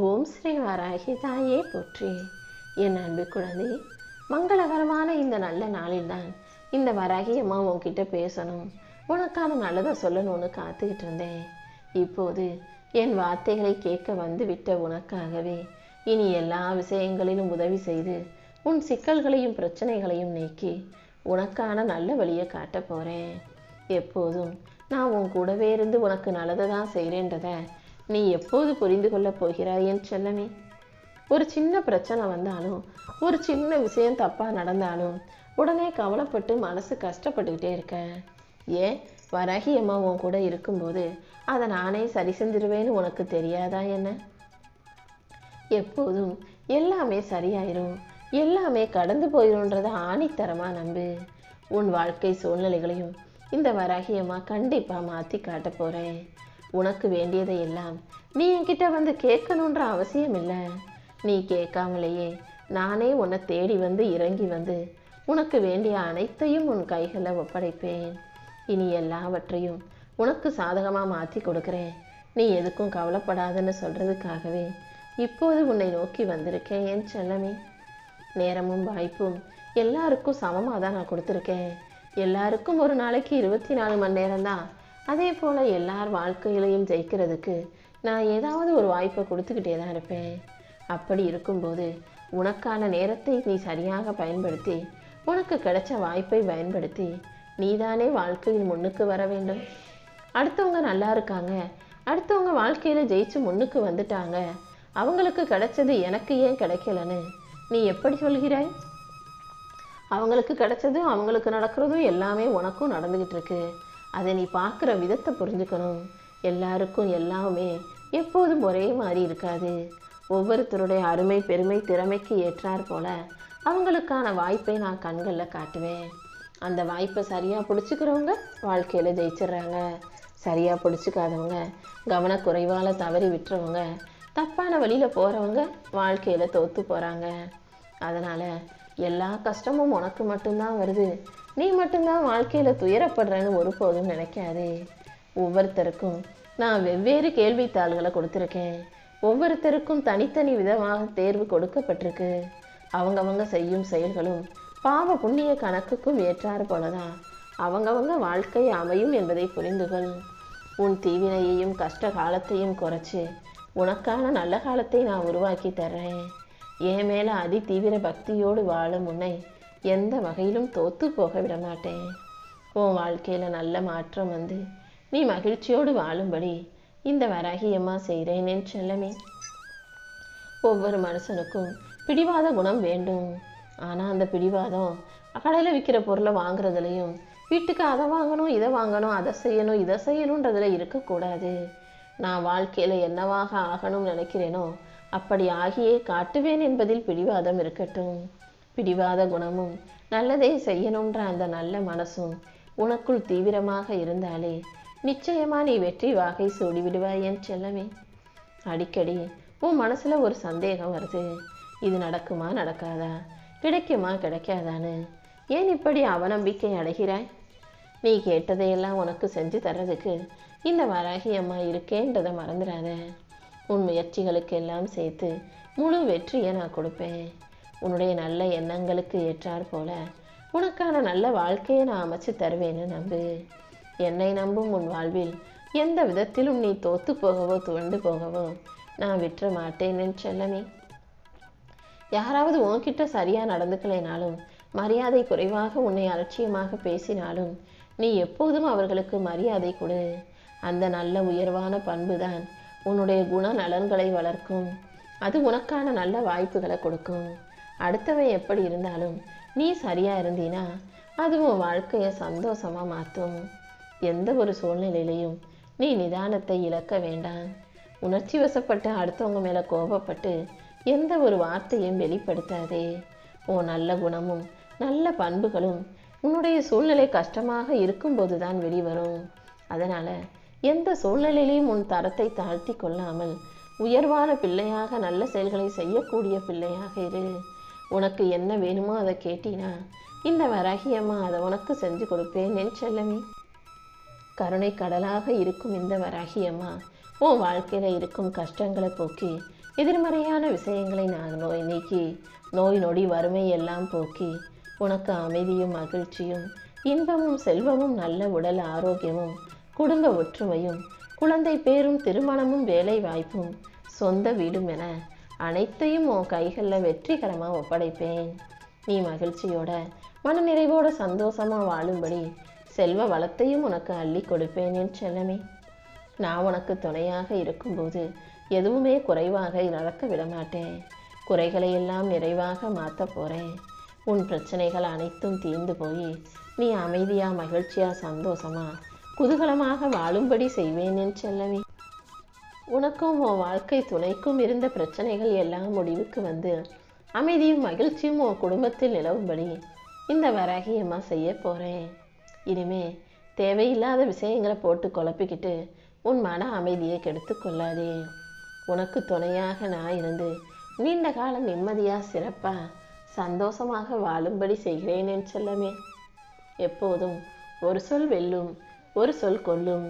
ஓம் ஸ்ரீ வராகி தாயே போற்றி. என் அன்பு குழந்தை, மங்களகரமான இந்த நல்ல நாளில்தான் இந்த வராகி அம்மா உன்கிட்ட பேசணும், உனக்கான நல்லதை சொல்லணும்னு காத்துக்கிட்டு இருந்தேன். இப்போது என் வார்த்தைகளை கேட்க வந்து விட்ட உனக்காகவே இனி எல்லா விஷயங்களிலும் உதவி செய்து உன் சிக்கல்களையும் பிரச்சனைகளையும் நீக்கி உனக்கான நல்ல வழியை காட்ட போகிறேன். எப்போதும் நான் உன் கூடவே இருந்து உனக்கு நல்லதை தான் செய்கிறேன்றதை நீ எப்போது புரிந்து கொள்ளப் போகிறாய் என் செல்லமே? ஒரு சின்ன பிரச்சனை வந்தாலும், ஒரு சின்ன விஷயம் தப்பாக நடந்தாலும் உடனே கவலைப்பட்டு மனசு கஷ்டப்பட்டுக்கிட்டே இருக்க. ஏன் வராகி அம்மா உன் கூட இருக்கும்போது அதை நானே சரி செஞ்சிருவேன்னு உனக்கு தெரியாதா என்ன? எப்போதும் எல்லாமே சரியாயிரும், எல்லாமே கடந்து போயிடும்ன்றதை ஆணித்தரமாக நம்பு. உன் வாழ்க்கை சூழ்நிலைகளையும் இந்த வராகி அம்மா கண்டிப்பாக மாற்றி காட்ட போகிறேன். உனக்கு வேண்டியதை எல்லாம் நீ என்கிட்ட வந்து கேட்கணுன்ற அவசியம் இல்லை. நீ கேட்காமலேயே நானே உன்னை தேடி வந்து இறங்கி வந்து உனக்கு வேண்டிய அனைத்தையும் உன் கைகளில் ஒப்படைப்பேன். இனி எல்லாவற்றையும் உனக்கு சாதகமாக மாற்றி கொடுக்குறேன். நீ எதுக்கும் கவலைப்படாதுன்னு சொல்கிறதுக்காகவே இப்போது உன்னை நோக்கி வந்திருக்கேன் என் செல்லமே. நேரமும் வாய்ப்பும் எல்லாருக்கும் சமமாக தான் நான் கொடுத்துருக்கேன். எல்லாருக்கும் ஒரு நாளைக்கு 24 மணி நேரம்தான். அதே போல் எல்லார் வாழ்க்கையிலையும் ஜெயிக்கிறதுக்கு நான் ஏதாவது ஒரு வாய்ப்பை கொடுத்துக்கிட்டே தான் இருப்பேன். அப்படி இருக்கும்போது உனக்கான நேரத்தை நீ சரியாக பயன்படுத்தி உனக்கு கிடைச்ச வாய்ப்பை பயன்படுத்தி நீதானே வாழ்க்கையில் முன்னுக்கு வர வேண்டும். அடுத்தவங்க நல்லா இருக்காங்க, அடுத்தவங்க வாழ்க்கையில் ஜெயிச்சு முன்னுக்கு வந்துட்டாங்க, அவங்களுக்கு கிடைச்சது எனக்கு ஏன் கிடைக்கலன்னு நீ எப்படி சொல்கிறாய்? அவங்களுக்கு கிடைச்சதும் அவங்களுக்கு நடக்கிறதும் எல்லாமே உனக்கும் நடந்துக்கிட்டு இருக்கு. அதை நீ பார்க்குற விதத்தை புரிஞ்சுக்கணும். எல்லாருக்கும் எல்லாமே எப்போதும் ஒரே மாதிரி இருக்காது. ஒவ்வொருத்தருடைய அருமை பெருமை திறமைக்கு ஏற்றார் போல அவங்களுக்கான வாய்ப்பை நான் கண்களில் காட்டுவேன். அந்த வாய்ப்பை சரியாக பிடிச்சிக்கிறவங்க வாழ்க்கையில் ஜெயிச்சிடுறாங்க. சரியாக பிடிச்சிக்காதவங்க, கவனக்குறைவால் தவறி விட்டுறவங்க, தப்பான வழியில் போகிறவங்க வாழ்க்கையில் தோற்று போகிறாங்க. அதனால் எல்லா கஷ்டமும் உனக்கு மட்டும்தான் வருது, நீ மட்டும்தான் வாழ்க்கையில் துயரப்படுறேன்னு ஒருபோதும் நினைக்காதே. ஒவ்வொருத்தருக்கும் நான் வெவ்வேறு கேள்வித்தாள்களை கொடுத்துருக்கேன். ஒவ்வொருத்தருக்கும் தனித்தனி விதமாக தேர்வு கொடுக்கப்பட்டிருக்கு. அவங்கவங்க செய்யும் செயல்களும் பாவ புண்ணிய கணக்குக்கும் ஏற்றாறு போலதான் அவங்கவங்க வாழ்க்கை அமையும் என்பதை புரிந்துகொள். உன் தீவினையையும் கஷ்ட காலத்தையும் குறைச்சி உனக்கான நல்ல காலத்தை நான் உருவாக்கி தர்றேன். என் மேலே அதி தீவிர பக்தியோடு வாழும் உன்னை எந்த வகையிலும் தோற்று போக விட மாட்டேன். உன் வாழ்க்கையில் நல்ல மாற்றம் வந்து நீ மகிழ்ச்சியோடு வாழும்படி இந்த வராகி அம்மா செய்கிறேன் என் செல்லமே. ஒவ்வொரு மனுஷனுக்கும் பிடிவாத குணம் வேண்டும். ஆனால் அந்த பிடிவாதம் கடையில் விற்கிற பொருளை வாங்குறதுலையும் வீட்டுக்கு அதை வாங்கணும் இதை வாங்கணும் அதை செய்யணும் இதை செய்யணுன்றதுல இருக்கக்கூடாது. நான் வாழ்க்கையில் என்னவாக ஆகணும்னு நினைக்கிறேனோ அப்படி ஆகியே காட்டுவேன் என்பதில் பிடிவாதம் இருக்கட்டும். பிடிவாத குணமும் நல்லதை செய்யணுன்ற அந்த நல்ல மனசும் உனக்குள் தீவிரமாக இருந்தாலே நிச்சயமாக நீ வெற்றி வாகை சூடிவிடுவாய் என் செல்லமே. அடிக்கடி உன் மனசில் ஒரு சந்தேகம் வருது, இது நடக்குமா நடக்காதா, கிடைக்குமா கிடைக்காதான்னு. ஏன் இப்படி அவநம்பிக்கை அடைகிறாய்? நீ கேட்டதையெல்லாம் உனக்கு செஞ்சு தர்றதுக்கு இந்த வராகி அம்மா இருக்கேன்றதை மறந்துடாத. உன் முயற்சிகளுக்கு எல்லாம் சேர்த்து முழு வெற்றியை நான் கொடுப்பேன். உன்னுடைய நல்ல எண்ணங்களுக்கு ஏற்றார் போல உனக்கான நல்ல வாழ்க்கையை நான் அமைச்சு தருவேன்னு நம்பு. என்னை நம்பும் உன் வாழ்வில் எந்த விதத்திலும் நீ தோத்து போகவோ துவண்டு போகவோ நான் விட்டுற மாட்டேன்னு செல்லமே. யாராவது உன்கிட்ட சரியாக நடந்துக்கலைனாலும், மரியாதை குறைவாக உன்னை அலட்சியமாக பேசினாலும் நீ எப்போதும் அவர்களுக்கு மரியாதை கொடு. அந்த நல்ல உயர்வான பண்பு தான் உன்னுடைய குண நலன்களை வளர்க்கும். அது உனக்கான நல்ல வாய்ப்புகளை கொடுக்கும். அடுத்தவன் எப்படி இருந்தாலும் நீ சரியாக இருந்தீனா அது உன் வாழ்க்கையை சந்தோஷமாக மாற்றும். எந்த ஒரு சூழ்நிலையிலையும் நீ நிதானத்தை இழக்க வேண்டாம். உணர்ச்சி வசப்பட்டு அடுத்தவங்க மேலே கோபப்பட்டு எந்த ஒரு வார்த்தையும் வெளிப்படுத்தாதே. உன் நல்ல குணமும் நல்ல பண்புகளும் உன்னுடைய சூழ்நிலை கஷ்டமாக இருக்கும்போது தான் வெளிவரும். அதனால் எந்த சூழ்நிலையிலையும் உன் தரத்தை தாழ்த்தி கொள்ளாமல் உயர்வான பிள்ளையாக நல்ல செயல்களை செய்யக்கூடிய பிள்ளையாக இரு. உனக்கு என்ன வேணுமோ அதை கேட்டினா இந்த வராகி அம்மா அதை உனக்கு செஞ்சு கொடுப்பேன் என் செல்லமே. கருணை கடலாக இருக்கும் இந்த வராகி அம்மா உன் வாழ்க்கையில் இருக்கும் கஷ்டங்களை போக்கி எதிர்மறையான விஷயங்களை நோய் நீக்கி நோய் நொடி வறுமை எல்லாம் போக்கி உனக்கு அமைதியும் மகிழ்ச்சியும் இன்பமும் செல்வமும் நல்ல உடல் ஆரோக்கியமும் குடும்ப ஒற்றுமையும் குழந்தை பேரும் திருமணமும் வேலை வாய்ப்பும் சொந்த வீடும் என அனைத்தையும் உன் கைகளில் வெற்றிகரமாக ஒப்படைப்பேன். நீ மகிழ்ச்சியோட மனநிறைவோட சந்தோஷமாக வாழும்படி செல்வ வளத்தையும் உனக்கு அள்ளி கொடுப்பேன் என் செல்லமே. நான் உனக்கு துணையாக இருக்கும்போது எதுவுமே குறைவாக நடக்க விடமாட்டேன். குறைகளை எல்லாம் நிறைவாக மாற்ற போகிறேன். உன் பிரச்சனைகள் அனைத்தும் தீர்ந்து போய் நீ அமைதியாக மகிழ்ச்சியாக சந்தோஷமாக குதூகலமாக வாழும்படி செய்வேன் என் செல்லமே. உனக்கும் உன் வாழ்க்கை துணைக்கும் இருந்த பிரச்சனைகள் எல்லாம் முடிவுக்கு வந்து அமைதியும் மகிழ்ச்சியும் உன் குடும்பத்தில் நிலவும்படி இந்த வராகியம்மா செய்ய போகிறேன். இனிமே தேவையில்லாத விஷயங்களை போட்டு குழப்பிக்கிட்டு உன் மன அமைதியை கெடுத்து கொள்ளாதே. உனக்கு துணையாக நான் இருந்து நீண்ட காலம் நிம்மதியாக சிறப்பாக சந்தோஷமாக வாழும்படி செய்கிறேன் என் செல்லமே. எப்போதும் ஒரு சொல் வெல்லும், ஒரு சொல் கொல்லும்.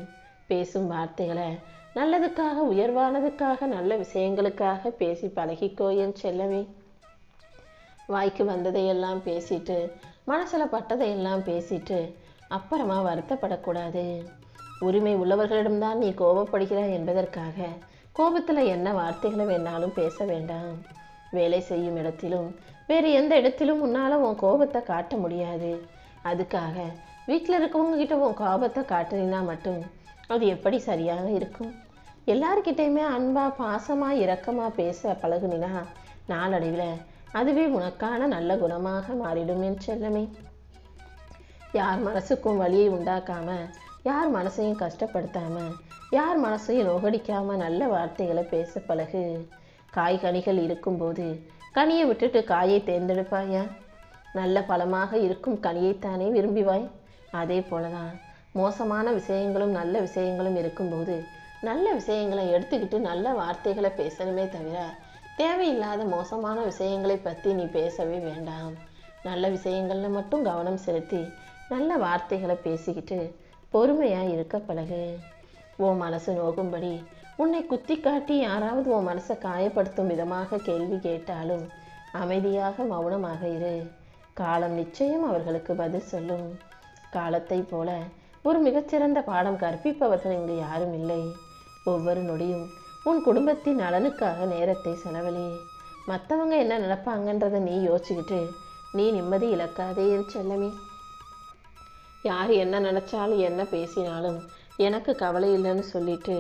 பேசும் வார்த்தைகளை நல்லதுக்காக உயர்வானதுக்காக நல்ல விஷயங்களுக்காக பேசி பழகிக்கோ என் செல்லமே. வாய்க்கு வந்ததையெல்லாம் பேசிட்டு மனசில் பட்டதையெல்லாம் பேசிட்டு அப்புறமா வருத்தப்படக்கூடாது. உரிமை உள்ளவர்களிடம்தான் நீ கோபப்படுகிறாய் என்பதற்காக கோபத்தில் என்ன வார்த்தைகளை வேணாலும் பேச வேண்டாம். வேலை செய்யும் இடத்திலும் வேறு எந்த இடத்திலும் உன்னால் உன் கோபத்தை காட்ட முடியாது. அதுக்காக வீட்டில் இருக்கவங்க கிட்ட உன் கோபத்தை காட்டுறீன்னா மட்டும் அது எப்படி சரியாக இருக்கும்? எல்லார்கிட்டையுமே அன்பாக பாசமாக இரக்கமாக பேச பழகுனா நாளடைவில் அதுவே உனக்கான நல்ல குணமாக மாறிடும் என் செல்லமே. யார் மனசுக்கும் வலியை உண்டாக்காம, யார் மனசையும் கஷ்டப்படுத்தாம, யார் மனசையும் நோகடிக்காம நல்ல வார்த்தைகளை பேச பழகு. காய்கனிகள் இருக்கும்போது கனியை விட்டுட்டு காயை தேர்ந்தெடுப்பாயா? நல்ல பழமாக இருக்கும் கனியைத்தானே விரும்பிவாய். அதே போலதான் மோசமான விஷயங்களும் நல்ல விஷயங்களும் இருக்கும்போது நல்ல விஷயங்களை எடுத்துக்கிட்டு நல்ல வார்த்தைகளை பேசணுமே தவிர தேவையில்லாத மோசமான விஷயங்களை பற்றி நீ பேசவே வேண்டாம். நல்ல விஷயங்கள்ல மட்டும் கவனம் செலுத்தி நல்ல வார்த்தைகளை பேசிக்கிட்டு பொறுமையாக இருக்க பழகு. உன் மனசு நோகும்படி உன்னை குத்தி காட்டி யாராவது உன் மனசை காயப்படுத்தும் விதமாக கேள்வி கேட்டாலும் அமைதியாக மௌனமாக இரு. காலம் நிச்சயம் அவர்களுக்கு பதில் சொல்லும். காலத்தை போல ஒரு மிகச்சிறந்த பாடம் கற்பிப்பவர்கள் இங்கு யாரும் இல்லை. ஒவ்வொரு நொடியும் உன் குடும்பத்தின் நலனுக்காக நேரத்தை செலவழி. மற்றவங்க என்ன நினைப்பாங்கன்றதை நீ யோசிச்சுக்கிட்டு நீ நிம்மதி இழக்காதே என் செல்லமே. யார் என்ன நினைச்சாலும் என்ன பேசினாலும் எனக்கு கவலை இல்லைன்னு சொல்லிட்டு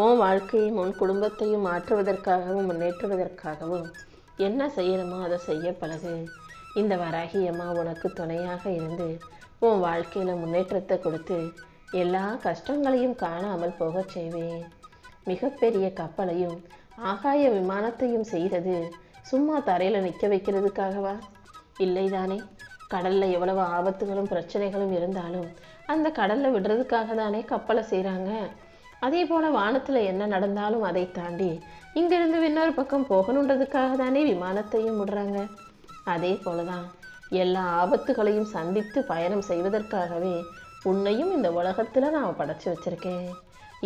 உன் வாழ்க்கையும் உன் குடும்பத்தையும் மாற்றுவதற்காகவும் முன்னேற்றுவதற்காகவும் என்ன செய்யணுமோ அதை செய்ய பழகு. இந்த வராகியம்மா உனக்கு துணையாக இருந்து உன் வாழ்க்கையில் முன்னேற்றத்தை கொடுத்து எல்லா கஷ்டங்களையும் காணாமல் போகச் செய்வேன். மிகப்பெரிய கப்பலையும் ஆகாய விமானத்தையும் செய்தது சும்மா தரையில் நிற்க வைக்கிறதுக்காகவா? இல்லைதானே. கடலில் எவ்வளவு ஆபத்துகளும் பிரச்சனைகளும் இருந்தாலும் அந்த கடலில் விடுறதுக்காக தானே கப்பலை செய்கிறாங்க. அதே போல் வானத்தில் என்ன நடந்தாலும் அதை தாண்டி இங்கிருந்து இன்னொரு பக்கம் போகணுன்றதுக்காக தானே விமானத்தையும் விடுறாங்க. அதே போல தான் எல்லா ஆபத்துகளையும் சந்தித்து பயணம் செய்வதற்காகவே உன்னையும் இந்த உலகத்தில் நான் படைச்சி வச்சிருக்கேன்.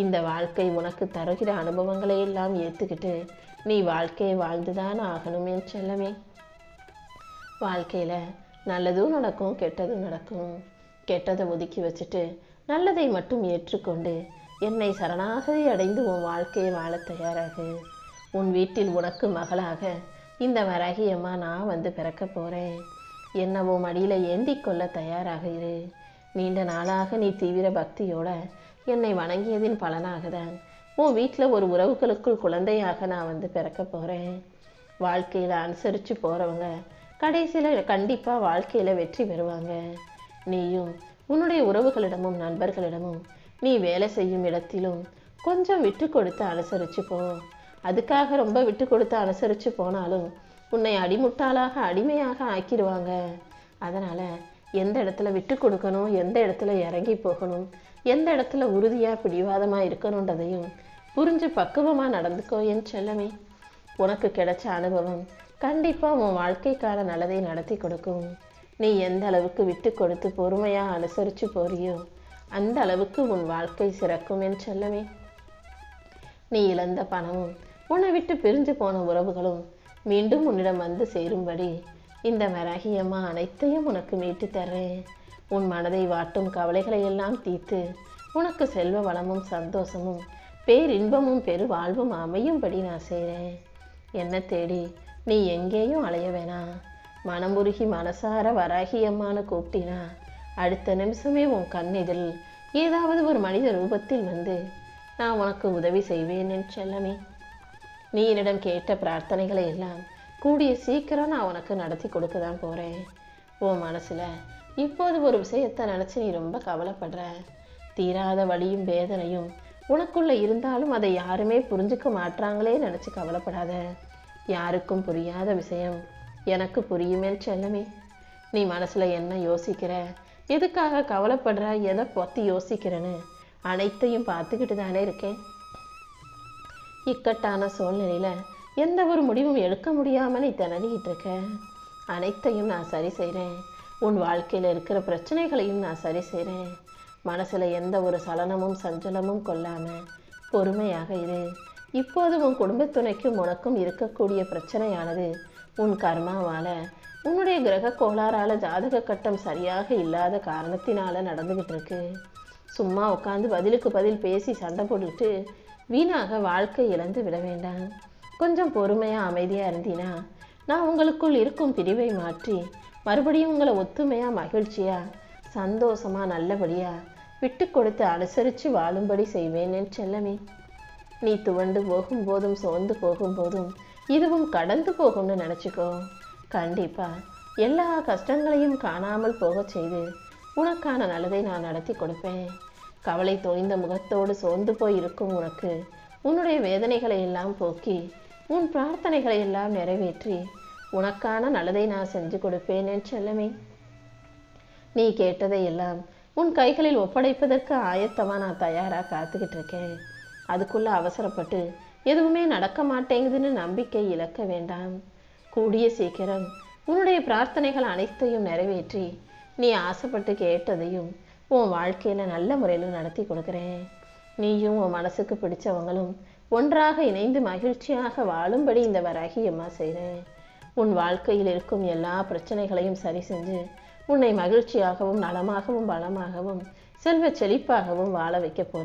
இந்த வாழ்க்கை உனக்கு தருகிற அனுபவங்களை எல்லாம் ஏற்றுக்கிட்டு நீ வாழ்க்கையை வாழ்ந்துதான் ஆகணும் என் செல்லமே. வாழ்க்கையில் நல்லதும் நடக்கும், கெட்டதும் நடக்கும். கெட்டதை ஒதுக்கி வச்சுட்டு நல்லதை மட்டும் ஏற்றுக்கொண்டு என்னை சரணாகதி அடைந்து உன் வாழ்க்கையை வாழ தயாராகு. உன் வீட்டில் உனக்கு மகளாக இந்த வராகியம்மா நான் வந்து பிறக்க போகிறேன். என்னவோ மடியில் ஏந்தி கொள்ள தயாராக இரு. நீண்ட நாளாக நீ தீவிர பக்தியோட என்னை வணங்கியதின் பலனாக தான் உன் வீட்டில் ஒரு உறவுகளுக்குள் குழந்தையாக நான் வந்து பிறக்க போகிறேன். வாழ்க்கையில் அனுசரித்து போகிறவங்க கடைசியில் கண்டிப்பாக வாழ்க்கையில் வெற்றி பெறுவாங்க. நீயும் உன்னுடைய உறவுகளிடமும் நண்பர்களிடமும் நீ வேலை செய்யும் இடத்திலும் கொஞ்சம் விட்டு கொடுத்து அனுசரித்து போ. அதுக்காக ரொம்ப விட்டு கொடுத்து அனுசரித்து போனாலும் உன்னை அடிமுட்டாளாக அடிமையாக ஆக்கிடுவாங்க. அதனால் எந்த இடத்துல விட்டு கொடுக்கணும், எந்த இடத்துல இறங்கி போகணும், எந்த இடத்துல உறுதியாக பிடிவாதமாக இருக்கணுன்றதையும் புரிஞ்சு பக்குவமாக நடந்துக்கோ என் செல்லமே. உனக்கு கிடைச்ச அனுபவம் கண்டிப்பாக உன் வாழ்க்கைக்கான நல்லதை நடத்தி கொடுக்கும். நீ எந்த அளவுக்கு விட்டு கொடுத்து பொறுமையாக அனுசரித்து போறியோ அந்த அளவுக்கு உன் வாழ்க்கை சிறக்கும் என் செல்லமே. நீ இழந்த பணமும் உன்னை விட்டு பிரிஞ்சு போன உறவுகளும் மீண்டும் உன்னிடம் வந்து சேரும்படி இந்த வராகி அம்மா அனைத்தையும் உனக்கு மீட்டு தர்றேன். உன் மனதை வாட்டும் கவலைகளை எல்லாம் தீர்த்து உனக்கு செல்வ வளமும் சந்தோஷமும் பேரின்பமும் பெரு வாழ்வும் அமையும்படி நான் செய்கிறேன். என்ன தேடி நீ எங்கேயும் அலைய வேணாம். மனமுருகி மனசார வராகி அம்மானு கூப்பிட்டினா அடுத்த நிமிஷமே உன் கண்ணெதில் ஏதாவது ஒரு மனித ரூபத்தில் வந்து நான் உனக்கு உதவி செய்வேன் என் செல்லமே. நீ என்னிடம் கேட்ட பிரார்த்தனைகளை எல்லாம் கூடிய சீக்கிரம் நான் உனக்கு நடத்தி கொடுக்க தான் போகிறேன். உன் மனசில் இப்போது ஒரு விஷயத்தை நினச்சி நீ ரொம்ப கவலைப்படுற. தீராத வலியும் வேதனையும் உனக்குள்ளே இருந்தாலும் அதை யாருமே புரிஞ்சுக்க மாட்டாங்களே நினச்சி கவலைப்படாத. யாருக்கும் புரியாத விஷயம் எனக்கு புரியுமே செல்லமே. நீ மனசில் என்ன யோசிக்கிற, எதுக்காக கவலைப்படுற, எதை பற்றி யோசிக்கிறேன்னு அனைத்தையும் பார்த்துக்கிட்டு தானே இருக்கேன். இக்கட்டான சூழ்நிலையில் எந்த ஒரு முடிவும் எடுக்க முடியாமல் நீ திணறிக்கிட்டு இருக்க. அனைத்தையும் நான் சரி செய்கிறேன். உன் வாழ்க்கையில் இருக்கிற பிரச்சனைகளையும் நான் சரி செய்கிறேன். மனசில் எந்த ஒரு சலனமும் சஞ்சலமும் கொள்ளாமல் பொறுமையாக இரு. இப்போது உன் குடும்பத்துணைக்கும் உனக்கும் இருக்கக்கூடிய பிரச்சனையானது உன் கர்மாவால் உன்னுடைய கிரக கோளாறால் ஜாதக கட்டம் சரியாக இல்லாத காரணத்தினால நடந்துக்கிட்டு இருக்கு. சும்மா உட்காந்து பதிலுக்கு பதில் பேசி சண்டை போட்டுக்கிட்டு வீணாக வாழ்க்கை இழந்து விட வேண்டாம். கொஞ்சம் பொறுமையாக அமைதியாக இருந்தீனா நான் உங்களுக்குள் இருக்கும் பிரிவை மாற்றி மறுபடியும் உங்களை ஒத்துமையாக மகிழ்ச்சியாக சந்தோஷமாக நல்லபடியாக விட்டு கொடுத்து அனுசரித்து வாழும்படி செய்வேன் என் செல்லமே. நீ துவண்டு போகும்போதும் சோர்ந்து போகும்போதும் இதுவும் கடந்து போகும்னு நினச்சிக்கோ. கண்டிப்பாக எல்லா கஷ்டங்களையும் காணாமல் போக செய்து உனக்கான நல்லதை நான் நடத்தி கொடுப்பேன். கவலை தோய்ந்த முகத்தோடு சோர்ந்து போய் இருக்கும் உனக்கு உன்னுடைய வேதனைகளை எல்லாம் போக்கி உன் பிரார்த்தனைகளை எல்லாம் நிறைவேற்றி உனக்கான நல்லதை நான் செஞ்சு கொடுப்பேன் என் செல்லமே. நீ கேட்டதை எல்லாம் உன் கைகளில் ஒப்படைப்பதற்கு ஆயத்தமாக நான் தயாராக காத்துக்கிட்டு இருக்கேன். அதுக்குள்ளே அவசரப்பட்டு எதுவுமே நடக்க மாட்டேங்குதுன்னு நம்பிக்கை இழக்க வேண்டாம். கூடிய சீக்கிரம் உன்னுடைய பிரார்த்தனைகள் அனைத்தையும் நிறைவேற்றி நீ ஆசைப்பட்டு கேட்டதையும் உன் வாழ்க்கையில் நல்ல முறையில் நடத்தி கொடுக்குறேன். நீயும் உன் மனசுக்கு பிடிச்சவங்களும் ஒன்றாக இணைந்து மகிழ்ச்சியாக வாழும்படி இந்த வராகி அம்மா செய்கிறேன். உன் வாழ்க்கையில் இருக்கும் எல்லா பிரச்சனைகளையும் சரி செஞ்சு உன்னை மகிழ்ச்சியாகவும் நலமாகவும் பலமாகவும் செல்வ செழிப்பாகவும் வாழ வைக்க போகிறேன்.